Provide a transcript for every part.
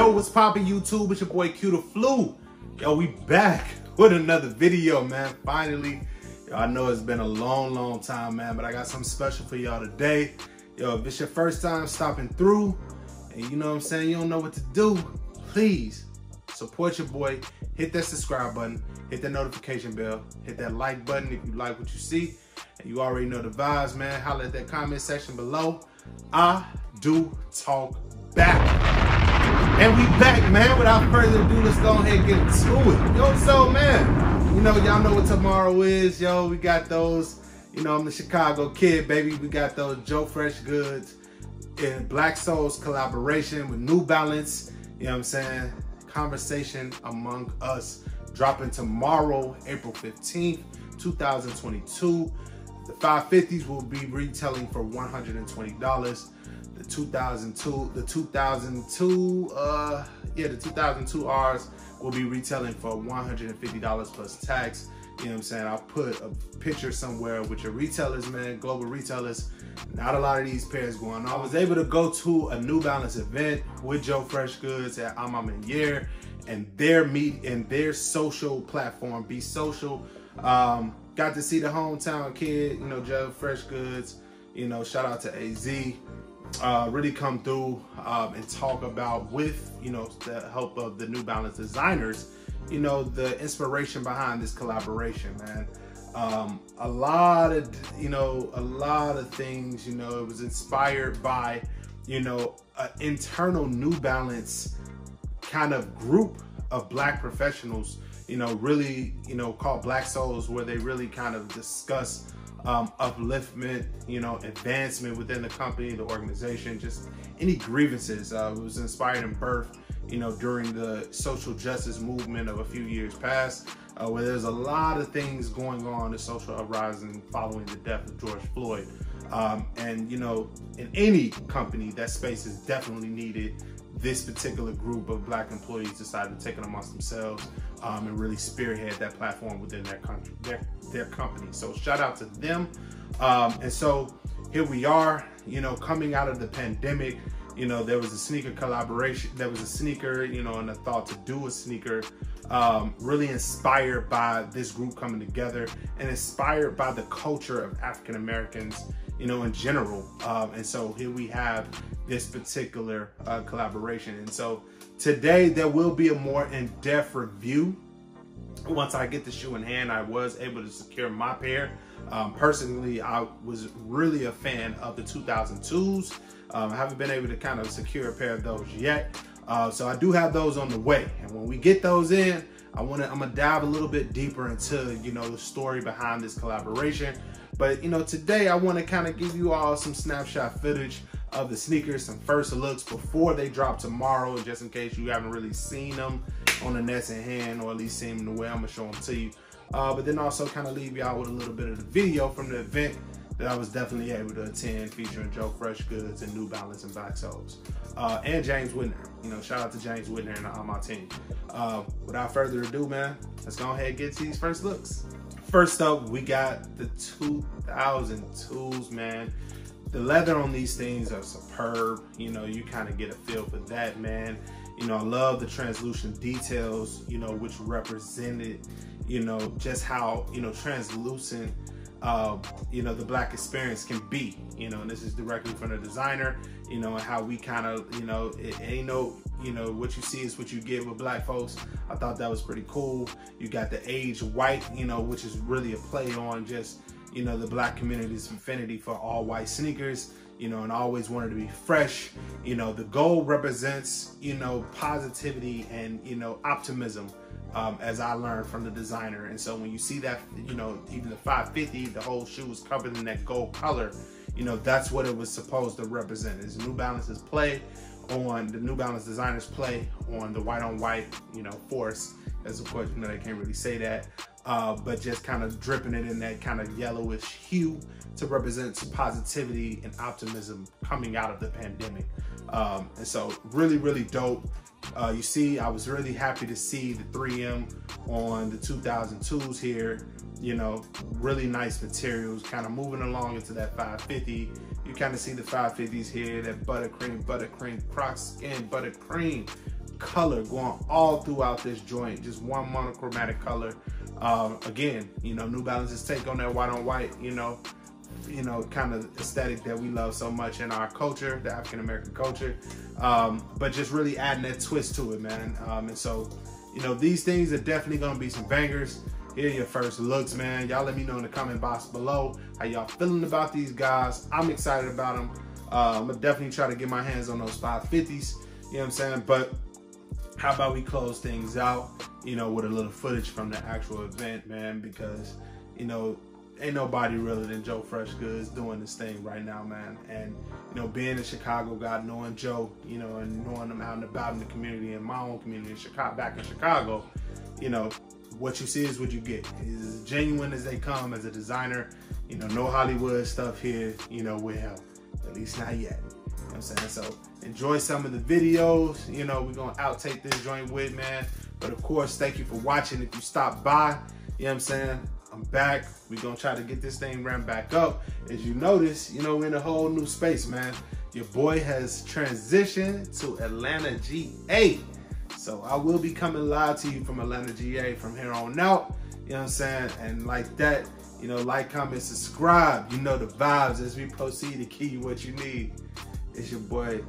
Yo, what's poppin' YouTube? It's your boy Q the Flu. Yo, we back with another video, man. Finally. Yo, I know it's been a long time, man, but I got something special for y'all today. Yo, if it's your first time stopping through, and you know what I'm saying, you don't know what to do, please support your boy. Hit that subscribe button, hit that notification bell, hit that like button if you like what you see. And you already know the vibes, man. Holla at that comment section below. I do talk back. And we back, man. Without further ado, let's go ahead and get into it. Yo, so, man, you know, y'all know what tomorrow is. Yo, we got those, you know, I'm the Chicago kid, baby. We got those Joe Fresh Goods and Black Souls collaboration with New Balance. You know what I'm saying? Conversation Among Us dropping tomorrow, April 15th, 2022. The 550s will be retailing for $120. The 2002 Rs will be retailing for $150 plus tax. You know what I'm saying? I'll put a picture somewhere with your retailers, man, global retailers. Not a lot of these pairs going on. I was able to go to a New Balance event with Joe Fresh Goods at Year and their social platform, Be Social. Got to see the hometown kid, you know, Joe Fresh Goods, you know, shout out to AZ. Really come through and talk about, with, you know, the help of the New Balance designers, you know, the inspiration behind this collaboration, man. A lot of things, you know, it was inspired by, you know, an internal New Balance kind of group of Black professionals, you know, really, you know, called Black Souls, where they really kind of discuss upliftment, you know, advancement within the company, the organization, just any grievances. It was inspired and birthed, you know, during the social justice movement of a few years past, where there's a lot of things going on, the social uprising following the death of George Floyd. And, you know, in any company, that space is definitely needed. This particular group of Black employees decided to take it amongst themselves and really spearhead that platform within their country, their company. So shout out to them. And so here we are, you know, coming out of the pandemic. You know, there was a sneaker collaboration. There was a sneaker, you know, and a thought to do a sneaker, really inspired by this group coming together and inspired by the culture of African Americans, you know, in general. And so here we have this particular collaboration. And so today there will be a more in-depth review. Once I get the shoe in hand, I was able to secure my pair. Personally, I was really a fan of the 2002s. I haven't been able to kind of secure a pair of those yet. So I do have those on the way. And when we get those in, I'm gonna dive a little bit deeper into, you know, the story behind this collaboration. But, you know, today I want to kind of give you all some snapshot footage of the sneakers, some first looks before they drop tomorrow, just in case you haven't really seen them on the nets in hand, or at least seen them the way I'm gonna show them to you. But then also kind of leave y'all with a little bit of the video from the event that I was definitely able to attend, featuring Joe Fresh Goods and New Balance and Black Souls. And James Whitner. You know, shout out to James Whitner and all my team. Without further ado, man, let's go ahead and get to these first looks. First up, we got the 2002s, man. The leather on these things are superb. You know, you kind of get a feel for that, man. You know, I love the translucent details, you know, which represented, you know, just how, you know, translucent, you know, the Black experience can be, you know, and this is directly from the designer, you know, and how we kind of, you know, it ain't no, you know, what you see is what you get with Black folks. I thought that was pretty cool. You got the aged white, you know, which is really a play on just, you know, the Black community's affinity for all white sneakers, you know, and always wanted to be fresh. You know, the gold represents, you know, positivity and, you know, optimism, as I learned from the designer. And so when you see that, you know, even the 550, the whole shoe was covered in that gold color, you know, that's what it was supposed to represent. Is New Balance's play on, the New Balance designers play on the white on white, you know, force. As of course, you know, they can't really say that, but just kind of dripping it in that kind of yellowish hue to represent positivity and optimism coming out of the pandemic. And so really dope. You see, I was really happy to see the 3M on the 2002s here. You know, really nice materials, kind of moving along into that 550. You kind of see the 550s here, that buttercream, Croc skin, buttercream. color going all throughout this joint, just one monochromatic color. Again, you know, New Balance's take on that white on white, you know, kind of aesthetic that we love so much in our culture, the African American culture, but just really adding that twist to it, man. And so, you know, these things are definitely gonna be some bangers. Here are your first looks, man. Y'all let me know in the comment box below how y'all feeling about these guys. I'm excited about them. I'm gonna definitely try to get my hands on those 550s, you know what I'm saying? But how about we close things out, you know, with a little footage from the actual event, man, because, you know, ain't nobody realer than Joe Freshgoods doing this thing right now, man. And, you know, being a Chicago guy, knowing Joe, you know, and knowing him out and about in the community, in my own community in Chicago, back in Chicago, you know, what you see is what you get. He's as genuine as they come as a designer. You know, no Hollywood stuff here, you know, with him. At least not yet. You know what I'm saying? So enjoy some of the videos, you know, we're gonna outtake this joint with, man. But of course, thank you for watching. If you stopped by, you know what I'm saying? I'm back. We're gonna try to get this thing ramped back up. As you notice, you know, we're in a whole new space, man. Your boy has transitioned to Atlanta, GA. So I will be coming live to you from Atlanta, GA from here on out. You know what I'm saying? And like that, you know, like, comment, subscribe. You know the vibes as we proceed to give you what you need. It's your boy,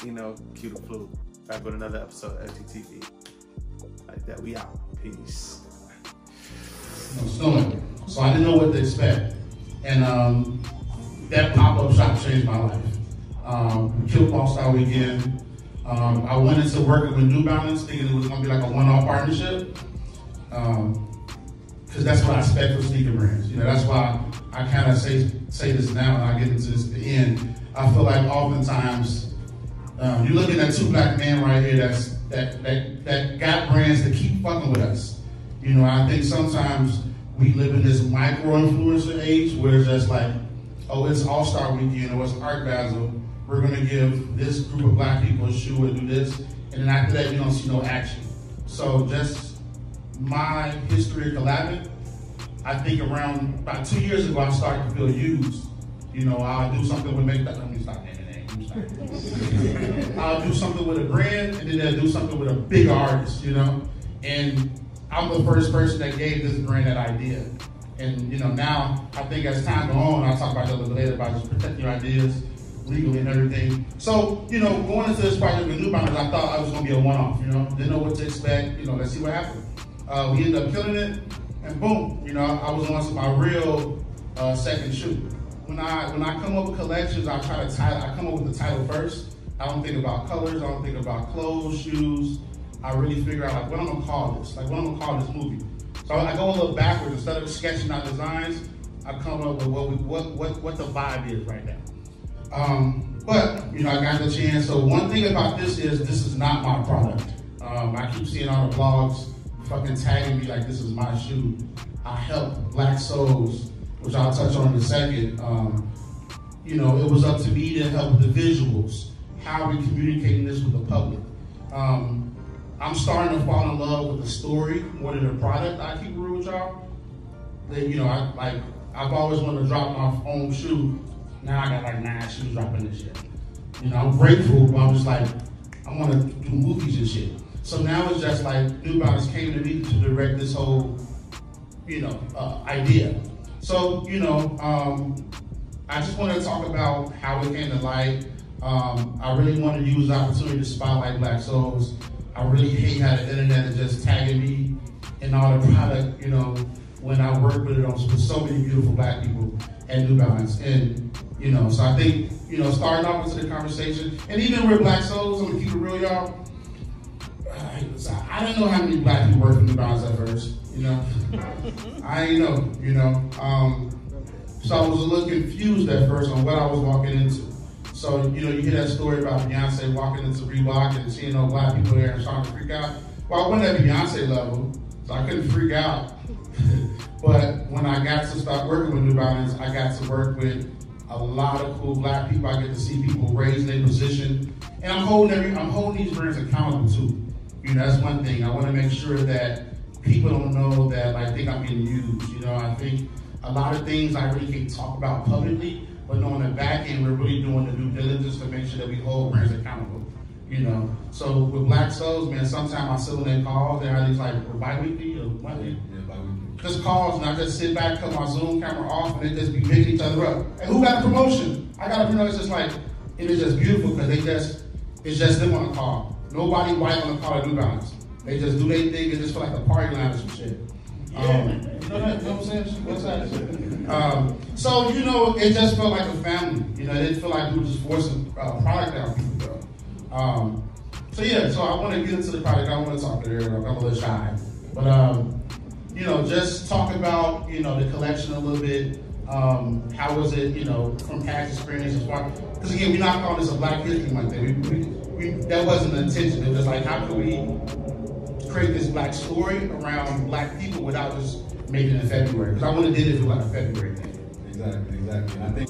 you know, Q the Flu. Back with another episode of FGTV. Like that, we out. Peace. So I didn't know what to expect. And that pop-up shop changed my life. We killed All-Star Weekend. I went into working with New Balance thinking it was gonna be like a one-off partnership. Because that's what I expect from sneaker brands. You know, that's why I kind of say this now and I get into this at the end. I feel like oftentimes you're looking at two black men right here that got brands that keep fucking with us. You know, I think sometimes we live in this micro-influencer age where it's just like, oh, it's All-Star Weekend or it's Art Basel. We're gonna give this group of black people a shoe and do this. And then after that, you don't see no action. So just my history of collabing, I think around about 2 years ago, I started to feel used. You know, I'll do something with let me stop naming names. I'll do something with a brand and then I'll do something with a big artist, you know? And I'm the first person that gave this brand that idea. And you know, now I think as time goes on, I'll talk about that a little later about just protecting your ideas legally and everything. So, you know, going into this project with New Balance, I thought I was gonna be a one-off, you know? Didn't know what to expect, you know, let's see what happened. We ended up killing it, and boom, you know, I was on to my real second shoe. When I come up with collections, I come up with the title first. I don't think about colors, I don't think about clothes, shoes. I really figure out like what I'm gonna call this, like what I'm gonna call this movie. So I go a little backwards. Instead of sketching out designs, I come up with what the vibe is right now. But you know, I got the chance. So one thing about this is not my product. I keep seeing all the blogs fucking tagging me like this is my shoe. I help Black Souls, which I'll touch on in a second. You know, it was up to me to help with the visuals. How are we communicating this with the public? I'm starting to fall in love with the story more than the product. I keep it real with y'all. Then, you know, I've always wanted to drop my own shoe. Now I got like 9 shoes dropping this year. You know, I'm grateful, but I'm just like, I want to do movies and shit. So now it's just like New Balance came to me to direct this whole, you know, idea. So, you know, I just want to talk about how it came to light. I really want to use the opportunity to spotlight Black Souls. I really hate how the internet is just tagging me in all the product, you know, when I work with it on with so many beautiful black people at New Balance. And, you know, so I think, you know, starting off into the conversation, and even with Black Souls, I'm gonna keep it real, y'all. I didn't know how many black people work for New Balance at first, you know. I ain't know, you know. So I was a little confused at first on what I was walking into. So, you know, you hear that story about Beyonce walking into Reebok and seeing all black people there and starting to freak out. Well, I wasn't at Beyonce level, so I couldn't freak out. But when I got to start working with New Balance, I got to work with a lot of cool black people. I get to see people raise their position. And I'm holding these brands accountable too. You know, that's one thing. I want to make sure that people don't know that I think I'm getting used. You know, I think a lot of things I really can't talk about publicly, but on the back end, we're really doing the due diligence to make sure that we hold brands accountable. you know. So with Black Souls, man, sometimes I sit on their calls, they have these like bi-weekly or monthly. Yeah, bi-weekly. Just calls, and I just sit back, cut my Zoom camera off, and they just be picking each other up. Hey, who got a promotion? I got a, you know, it's just like, it is just beautiful because it's just them on the call. Nobody white on the call at New Balance. They just do their thing and just feel like a party line or some shit. You know what I'm saying? What's that? So, you know, it just felt like a family. You know, it didn't feel like we were just forcing product down people, bro. So yeah, so I want to get into the product. I don't want to talk to her. I'm a little shy. But, you know, just talk about, you know, the collection a little bit. How was it, you know, from past experiences? Because again, we're not calling this a Black History Month. That wasn't the intention. It was like, how can we create this Black story around Black people without just making it in February? Because I would have did it for like a February thing. Exactly. And I think